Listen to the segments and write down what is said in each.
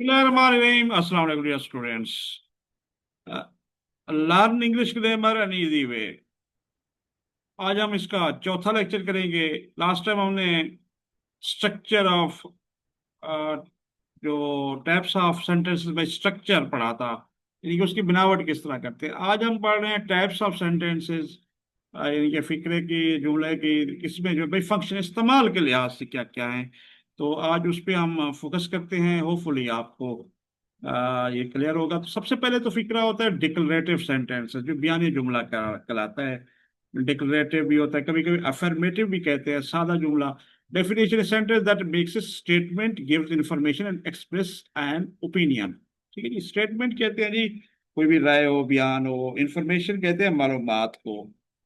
अस्सलाम वालेकुम students. Learn English grammar an easy way. आज हम इसका चौथा लेक्चर करेंगे। लास्ट टाइम हमने स्ट्रक्चर ऑफ जो टाइप्स ऑफ सेंटेंसेस में स्ट्रक्चर पढ़ा था, यानी कि उसकी बनावट किस तरह करते हैं। आज हम पढ़ रहे हैं टाइप्स ऑफ सेंटेंसेस, यानी कि फिक्रे की, जुमले की, किसमें जो भाई फंक्शन इस्तेमाल के लिहाज से क्या क्या है। तो आज उस पर हम फोकस करते हैं। होपफुली आपको ये क्लियर होगा। तो सबसे पहले तो फिक्रा होता है डिक्लरेटिव सेंटेंस, जो बयानी जुमला कहलाता है। डिक्लरेटिव भी होता है, कभी कभी अफर्मेटिव भी कहते हैं, सादा जुमला। Definition sentence that makes a statement, gives information and express an opinion. ठीक है जी। स्टेटमेंट कहते हैं जी कोई भी राय हो, बयान हो। इंफॉर्मेशन कहते हैं मालूमात को।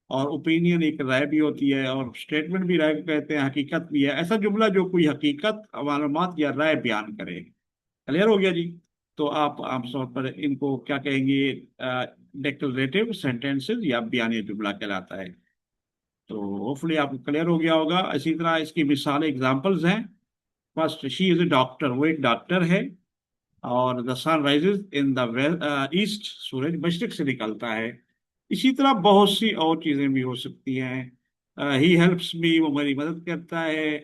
और ओपिनियन एक राय भी होती है, और स्टेटमेंट भी राय को कहते हैं, हकीकत भी है। ऐसा जुमला जो कोई हकीकत, मालूमात या राय बयान करे। क्लियर हो गया जी। तो आप आमतौर पर इनको क्या कहेंगे? डिक्लरेटिव सेंटेंसेस या बयानी जुमला कहलाता है। तो होपफुली आपको क्लियर हो गया होगा। इसी तरह इसकी मिसाल एग्जांपल्स हैं। First, she is a doctor, वो एक डॉक्टर है। और the sun rises in the east, सूरज मशरिक से निकलता है। इसी तरह बहुत सी और चीजें भी हो सकती हैं। ही हेल्प्स मी, वो मेरी मदद करता है।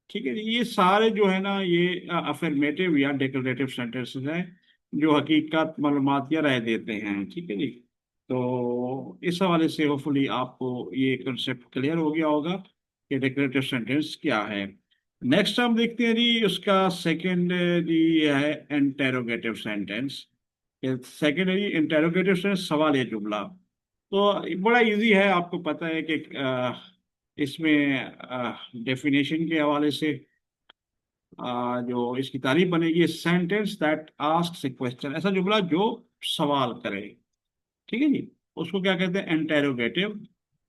ठीक है जी। ये सारे जो है ना, ये अफर्मेटिव या डिक्लरेटिव सेंटेंसेस हैं, जो हकीकत, मालूमात या राय देते हैं। ठीक है जी। तो इस हवाले से होपफुली आपको ये कंसेप्ट क्लियर हो गया होगा कि डिक्लरेटिव सेंटेंस क्या है। नेक्स्ट हम देखते हैं जी उसका सेकंड जी है इंटेरोगेटिव सेंटेंस। सेकंड है जी इंटेरोगेटिव सेंटेंस, सवाल या जुमला। तो बड़ा इजी है, आपको पता है कि इसमें डेफिनेशन के हवाले से जो इसकी तारीफ बनेगी, sentence that asks A question, ऐसा जुमला जो सवाल करे। ठीक है जी। उसको क्या कहते हैं? इंटेरोगेटिव।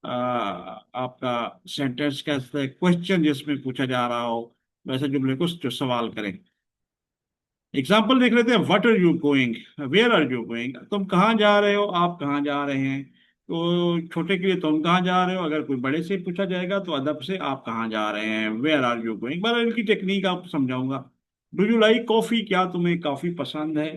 आपका सेंटेंस कहते हैं क्वेश्चन जिसमें पूछा जा रहा हो, वैसे जुमले को जो सवाल करें। एग्जाम्पल देख लेते हैं। What are you going, where are you going, तुम कहाँ जा रहे हो, आप कहाँ जा रहे हैं। तो छोटे के लिए तुम कहाँ जा रहे हो, अगर कोई बड़े से पूछा जाएगा तो अदब से आप कहाँ जा रहे हैं। वेयर आर यू गोइंग, बस इनकी टेक्निक आपको समझाऊंगा। डू यू लाइक कॉफी, क्या तुम्हें कॉफी पसंद है,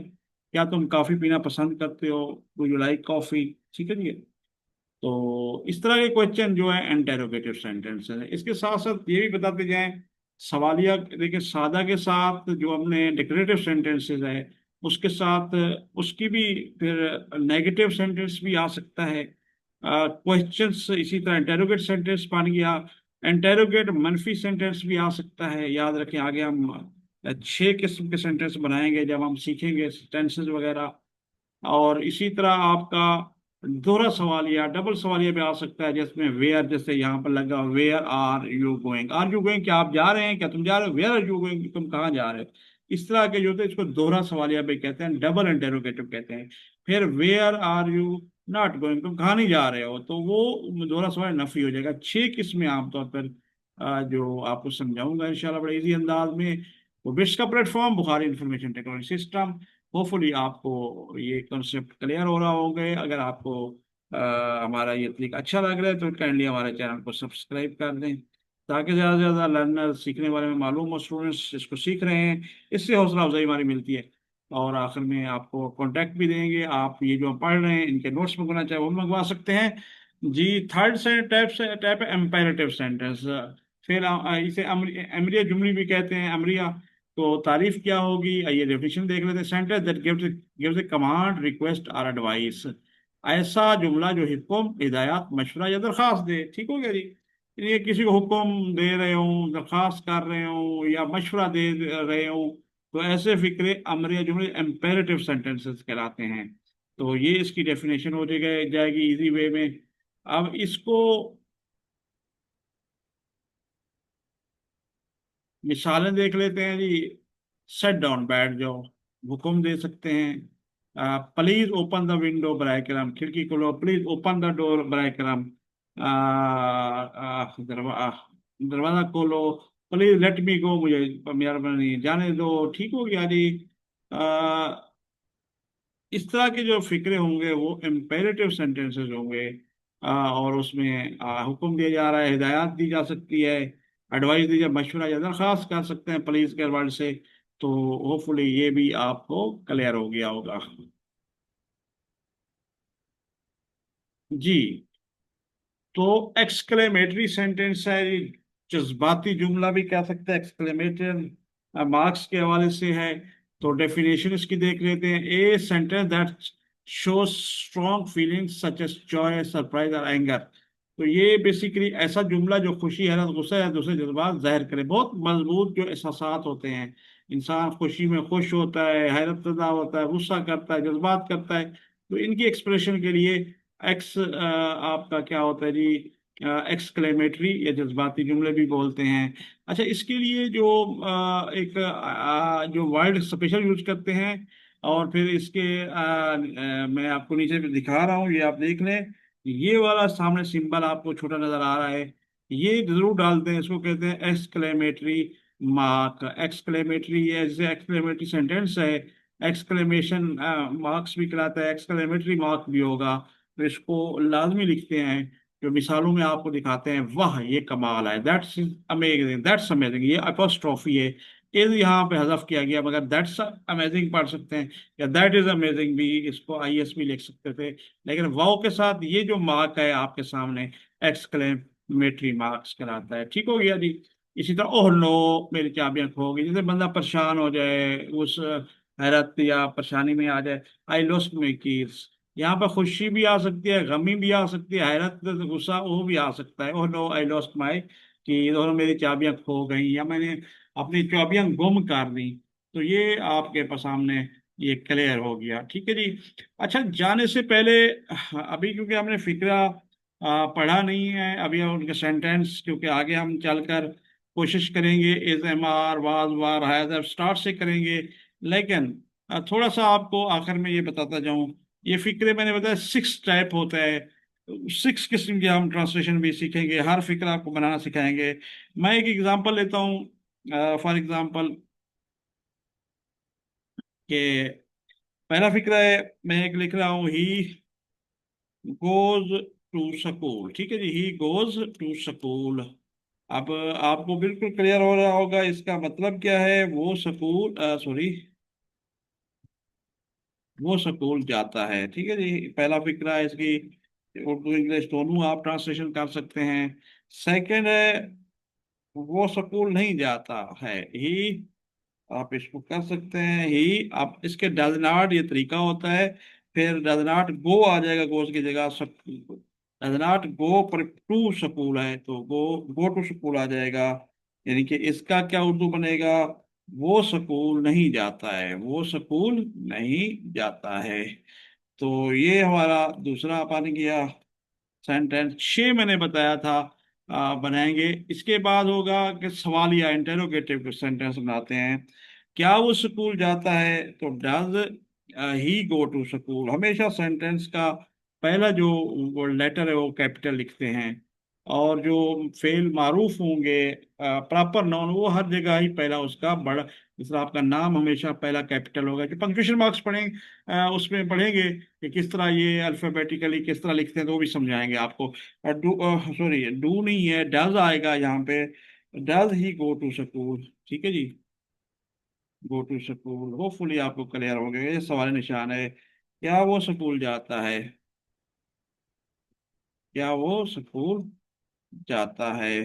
क्या तुम कॉफी पीना पसंद करते हो। Do you like coffee. ठीक है जी। तो इस तरह के क्वेश्चन जो है इंटेरोगेटिव सेंटेंस है। इसके साथ साथ ये भी बताते जाएं, सवालिया देखिए, सादा के साथ जो हमने डिक्लेरेटिव सेंटेंसेस है, उसके साथ उसकी भी फिर नेगेटिव सेंटेंस भी आ सकता है। क्वेश्चंस इसी तरह इंटेरोगेट सेंटेंस बन गया। इंटेरोगेट मनफी सेंटेंस भी आ सकता है। याद रखें, आगे हम 6 किस्म के सेंटेंस बनाएंगे जब हम सीखेंगे टेंसेस वगैरह। और इसी तरह आपका दोहरा सवालिया, डबल सवालिया भी आ सकता है, जिसमें वेयर, जैसे यहाँ पर लगा where are you going. Are you going, क्या आप जा रहे हैं, क्या तुम जा रहे हो। वेयर आर यू गोइंग, तुम कहाँ जा रहे हो। इस तरह के जो होते हैं इसको दोहरा सवालिया भी कहते हैं, डबल इंटेरोगेटिव कहते हैं। फिर where are you not going, तुम कहाँ नहीं जा रहे हो, तो वो दोहरा सवाल नफी हो जाएगा। 6 किस्में आमतौर पर जो आपको समझाऊंगा इंशाल्लाह बड़े इजी अंदाज में। वो विश्व का platform Bukhari information technology system. Hopefully आपको ये कॉन्सेप्ट क्लियर हो रहा होंगे। अगर आपको हमारा ये तरीका अच्छा लग रहा है तो काइंडली हमारे चैनल को सब्सक्राइब कर दें, ताकि ज़्यादा से ज़्यादा लर्नर सीखने वाले में मालूम हो, स्टूडेंट्स इसको सीख रहे हैं, इससे हौसला अफजाई हमारी मिलती है। और आखिर में आपको कॉन्टैक्ट भी देंगे। आप ये जो हम पढ़ रहे हैं इनके नोट्स मंगवाना चाहे वो मंगवा सकते हैं जी। थर्ड से टाइप है एम्पेरेटिव सेंटेंस। फिर इसे अमरिया जुमली भी कहते हैं, अमरिया। तो तारीफ क्या होगी, ये डेफिनेशन देख लेते हैं। Sentence that gives A command, request और एडवाइस, ऐसा जुमला जो हुक्म, हिदायत, मशवरा या दरखास्त दे। ठीक हो गया जी। ये किसी को हुक्म दे रहे हो, दरखास्त कर रहे हो या मशवरा दे रहे हो, तो ऐसे फिक्रे अमरिया जुमले एम्पेरेटिव सेंटेंसेस कहलाते हैं। तो ये इसकी डेफिनेशन हो जाएगी इजी वे में। अब इसको मिसालें देख लेते हैं जी। सेट डाउन, बैठ जाओ, हुक्म दे सकते हैं। प्लीज ओपन द विंडो, बराए करम खिड़की खोलो। प्लीज ओपन द डोर, बराए करम दरवाजा खोलो। प्लीज लेट मी गो, मुझे मेहरबानी जाने दो। ठीक हो गया जी। आ, इस तरह के जो फिक्रे होंगे वो इम्पेरेटिव सेंटेंसेस होंगे। और उसमें हुक्म दिया जा रहा है, हिदायत दी जा सकती है, एडवाइस दी जा, मशवरा या दरखास्त कर सकते हैं पुलिस के वर्ड से। तो होपफुली ये भी आपको क्लियर हो गया होगा। जी। तो एक्सक्लेमेटरी सेंटेंस है, जज्बाती जुमला भी कह सकते हैं, एक्सक्लेमेटरी मार्क्स के हवाले से है। तो डेफिनेशन इसकी देख लेते हैं। A sentence that shows strong feelings such as joy, surprise और एंगर। तो ये बेसिकली ऐसा जुमला जो खुशी, हैरत, गुस्सा या दूसरे जज्बात जाहिर करे। बहुत मजबूत जो एहसासात होते हैं, इंसान खुशी में खुश होता है, हैरत ज़दा होता है, गुस्सा करता है, जज्बात करता है, तो इनकी एक्सप्रेशन के लिए आपका क्या होता है जी, एक्सक्लेमेटरी या जज्बाती जुमले भी बोलते हैं। अच्छा, इसके लिए जो एक जो वर्ड स्पेशल यूज करते हैं, और फिर इसके मैं आपको नीचे पे दिखा रहा हूँ, ये आप देख लें। ये वाला सामने सिंबल आपको छोटा नजर आ रहा है, ये जरूर डालते हैं, इसको कहते हैं एक्सक्लेमेटरी मार्क। एक्सक्लेमेटरी, ये जैसे एक्सक्लेमेटरी सेंटेंस है, एक्सक्लेमेशन मार्क्स भी कहलाता है, एक्सक्लेमेटरी मार्क भी होगा। तो इसको लाजमी लिखते हैं, जो मिसालों में आपको दिखाते हैं, वाह ये कमाल है, दैट्स अमेजिंग, दैट्स अमेजिंग, ये अपॉस्ट्रोफी है, इज यहाँ पे हजफ किया गया, मगर दैट्स अमेजिंग पढ़ सकते हैं, या दैट इज अमेजिंग भी, इसको आईएस भी लिख सकते थे। लेकिन वाव के साथ ये जो मार्क है आपके सामने, एक्सक्लेमेटरी मार्क्स कहलाता है। ठीक हो गया जी। इसी तरह ओह नो मेरी चाबियां खो गई, जैसे बंदा परेशान हो जाए, उस हैरत या परेशानी में आ जाए, आई लॉस्ट माई कीज। यहाँ पर खुशी भी आ सकती है, गमी भी आ सकती है, हैरत, गुस्सा वो भी आ सकता है, oh no I lost my की, दोनों मेरी चाबियां खो गई, या मैंने अपनी चाबियां गुम कर दी। तो ये आपके पास सामने ये क्लियर हो गया। ठीक है जी। अच्छा, जाने से पहले अभी क्योंकि हमने फिक्रा पढ़ा नहीं है अभी, और उनके सेंटेंस क्योंकि आगे हम चलकर कोशिश करेंगे, is, am, are, was, were, has, start से करेंगे। लेकिन थोड़ा सा आपको आखिर में ये बताता जाऊं, ये फिक्रे मैंने बताया 6 टाइप होता है, 6 किस्म के हम ट्रांसलेशन भी सीखेंगे, हर फिक्रा आपको बनाना सिखाएंगे। मैं एक एग्जांपल लेता हूँ, फॉर एग्जांपल कि पहला फिक्रा है, मैं एक लिख रहा हूँ, ही गोज टू स्कूल। ठीक है जी, ही गोज टू स्कूल। अब आपको बिल्कुल क्लियर हो रहा होगा इसका मतलब क्या है, वो स्कूल, सॉरी, वो स्कूल जाता है। ठीक है जी, पहला फिक्रा है इसकी, उर्दू इंग्लिश दोनों आप ट्रांसलेशन कर सकते हैं। सेकंड है, वो स्कूल नहीं जाता है, ही, आप इसको कर सकते हैं ही। आप इसके डज नॉट ये तरीका होता है, फिर डज नॉट गो आ जाएगा, गोस की जगह डज नॉट गो, पर टू स्कूल है तो गो टू स्कूल आ जाएगा। यानी कि इसका क्या उर्दू बनेगा, वो स्कूल नहीं जाता है, वो स्कूल नहीं जाता है। तो ये हमारा दूसरा बन गया सेंटेंस। 6 मैंने बताया था बनाएंगे। इसके बाद होगा कि सवाल या इंटेरोगेटिव सेंटेंस बनाते हैं। क्या वो स्कूल जाता है, तो does he go to school. हमेशा सेंटेंस का पहला जो वो लेटर है वो कैपिटल लिखते हैं, और जो फेल मारूफ होंगे, प्रॉपर नाउन, वो हर जगह ही पहला उसका बड़ा, जैसे आपका नाम हमेशा पहला कैपिटल होगा। जो पंक्चुएशन मार्क्स पढ़ेंगे उसमें पढ़ेंगे कि किस तरह ये अल्फाबेटिकली किस तरह लिखते हैं, तो वो भी समझाएंगे आपको। डू, सॉरी, डू नहीं है, डज आएगा यहाँ पे, does he go to school. ठीक है जी, गो टू स्कूल। होपफुली आपको क्लियर हो गया, ये सवाल निशान है, क्या वो स्कूल जाता है, क्या वो स्कूल जाता है,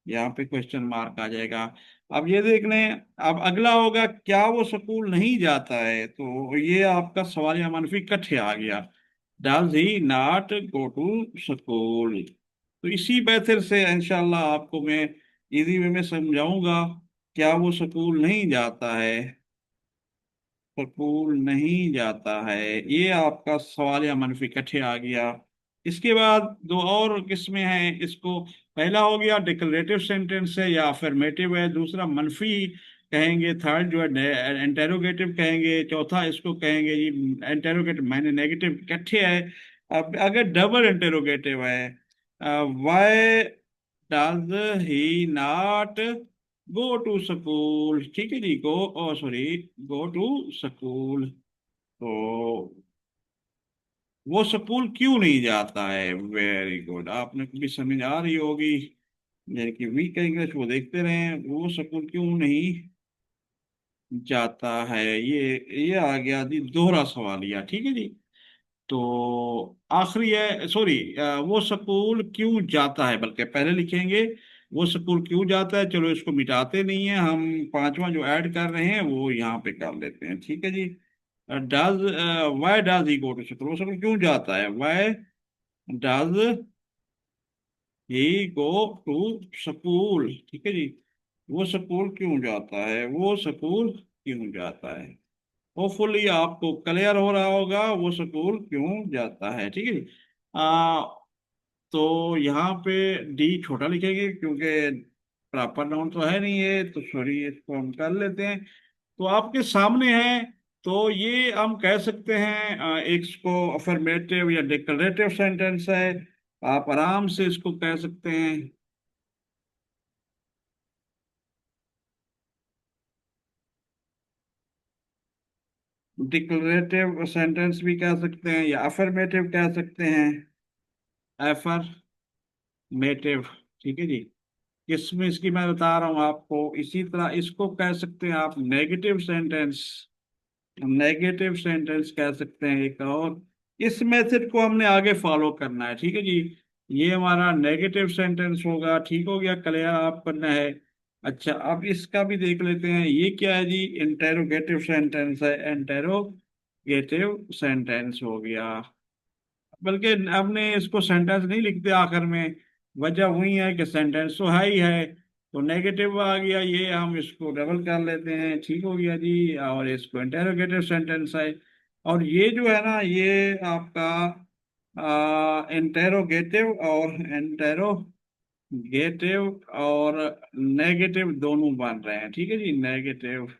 यहाँ पे क्वेश्चन मार्क आ जाएगा। अब ये देख लें, अब अगला होगा, क्या वो स्कूल नहीं जाता है, तो ये आपका सवाल या मनफी इकट्ठे आ गया, does he not go to school. तो इसी बेहतर से इंशाल्लाह आपको मैं इजी वे में समझाऊंगा, क्या वो स्कूल नहीं जाता है, स्कूल नहीं जाता है, ये आपका सवाल या मनफी इकट्ठे आ गया। इसके बाद दो और किस्में हैं इसको, पहला हो गया डिक्लेरेटिव सेंटेंस है या अफर्मेटिव है, दूसरा मनफी कहेंगे, थर्ड जो है इंटेरोगेटिव कहेंगे, चौथा इसको कहेंगे जी इंटेरोगेटिव माने नेगेटिव, इकट्ठे है। अब अगर डबल इंटेरोगेटिव है, why does he not go to school. ठीक है जी, go, oh sorry, go to school. तो वो स्कूल क्यों नहीं जाता है, वेरी गुड, आपने भी समझ आ रही होगी। यानी कि वीक इंग्लिश वो देखते रहे, वो स्कूल क्यों नहीं जाता है, ये आ गया जी दोहरा सवालिया, ठीक है जी। तो आखिरी है, सॉरी, वो स्कूल क्यों जाता है, बल्कि पहले लिखेंगे वो स्कूल क्यों जाता है। चलो इसको मिटाते नहीं है हम, पांचवा जो ऐड कर रहे हैं वो यहाँ पे कर लेते हैं, ठीक है जी। Does, why does he go to school, वो स्कूल क्यों जाता है, why does he go to school, ठीक है जी। वो स्कूल क्यों जाता है, वो स्कूल क्यों जाता है। होपफुली आपको क्लियर हो रहा होगा वो स्कूल क्यों जाता है, ठीक है जी। आ, तो यहाँ पे डी छोटा लिखेंगे क्योंकि प्रॉपर नाउन तो है नहीं है, तो सॉरी इसको हम कर लेते हैं। तो आपके सामने है, तो ये हम कह सकते हैं एक इसको अफर्मेटिव या डिक्लेरेटिव सेंटेंस है। आप आराम से इसको कह सकते हैं। डिक्लेरेटिव सेंटेंस भी कह सकते हैं या अफर्मेटिव कह सकते हैं। एफर्मेटिव, ठीक है जी। किसमें इसकी मैं बता रहा हूं आपको, इसी तरह इसको कह सकते हैं आप नेगेटिव सेंटेंस, नेगेटिव सेंटेंस कह सकते हैं एक और। इस मेथड को हमने आगे फॉलो करना है, ठीक है जी। ये हमारा नेगेटिव सेंटेंस होगा, ठीक हो गया, क्लियर आप करना है। अच्छा, अब इसका भी देख लेते हैं, ये क्या है जी, इंटेरोगेटिव सेंटेंस है, इंटेरोगेटिव सेंटेंस हो गया। बल्कि हमने इसको सेंटेंस नहीं लिखते आखिर में, वजह वही है कि सेंटेंस तो है ही है। तो नेगेटिव आ गया, ये हम इसको डबल कर लेते हैं, ठीक हो गया जी। और इसको इंटेरोगेटिव सेंटेंस है। और ये जो है ना, ये आपका इंटेरोगेटिव और इंटेरोगेटिव और नेगेटिव दोनों बन रहे हैं, ठीक है जी, नेगेटिव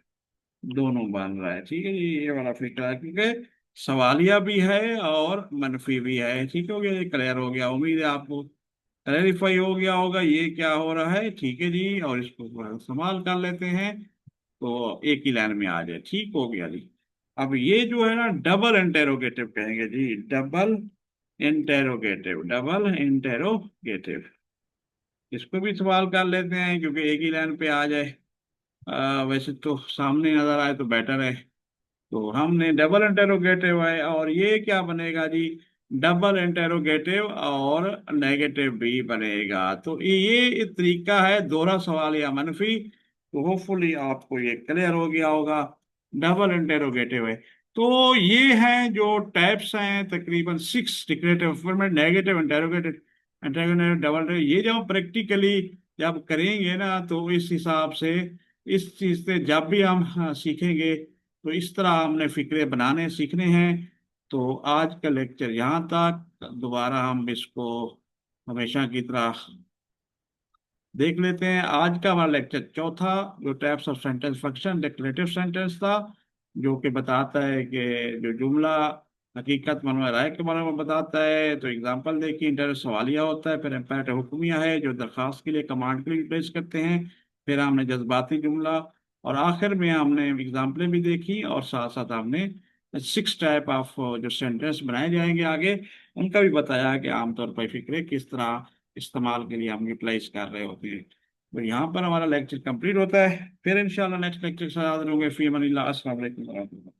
दोनों बन रहा है, ठीक है जी। ये वाला फिक्र है क्योंकि सवालिया भी है और मनफी भी है, ठीक हो गया, ये क्लियर हो गया, उम्मीद है आपको क्लैरिफाई हो गया होगा ये क्या हो रहा है, ठीक है जी। और इसको थोड़ा इस्तेमाल कर लेते हैं तो एक ही लाइन में आ जाए, ठीक हो गया जी। अब ये जो है ना डबल इंटेरोगेटिव कहेंगे जी, डबल इंटेरोगेटिव, डबल इंटेरोगेटिव। इसको भी इस्तेमाल कर लेते हैं क्योंकि एक ही लाइन पे आ जाए। वैसे तो सामने नजर आए तो बेटर है। तो हमने डबल इंटेरोगेटिव है और ये क्या बनेगा जी, डबल इंटेरोगेटिव और नेगेटिव भी बनेगा। तो ये एक तरीका है दोहरा सवाल या मनफी। तो होपफुली आपको ये क्लियर हो गया होगा, डबल इंटेरोगेटिव है। तो ये हैं जो टाइप्स हैं, तकरीबन 6 declarative format, negative, interrogative, interrogative, double. ये जब प्रैक्टिकली जब करेंगे ना तो इस हिसाब से, इस चीज से जब भी हम सीखेंगे तो इस तरह हमने फिक्रे बनाने सीखने हैं। तो आज का लेक्चर यहाँ तक, दोबारा हम इसको हमेशा की तरह देख लेते हैं। आज का हमारा लेक्चर चौथा, जो types of sentence function declarative sentence था, जो कि बताता है कि जो जुमला हकीकत मनवा राय के बारे में बताता है। तो एग्जांपल देखिए, इंटर सवालिया होता है, फिर एम्पेरेटिव हुक्मिया है जो दरखास्त के लिए, कमांड के लिए रिप्लेस करते हैं। फिर हमने जज्बाती जुमला, और आखिर में हमने एग्जाम्पलें भी देखी, और साथ साथ हमने 6 टाइप ऑफ जो सेंटेंस बनाए जाएंगे आगे, उनका भी बताया कि आमतौर पर फिक्रे किस तरह इस्तेमाल के लिए हम यूटिलाइज कर रहे होते हैं। तो यहाँ पर हमारा लेक्चर कंप्लीट होता है। फिर इंशाल्लाह नेक्स्ट लेक्चर के साथ हाजिर होंगे। फी अमानिल्लाह, अस्सलाम वालेकुम।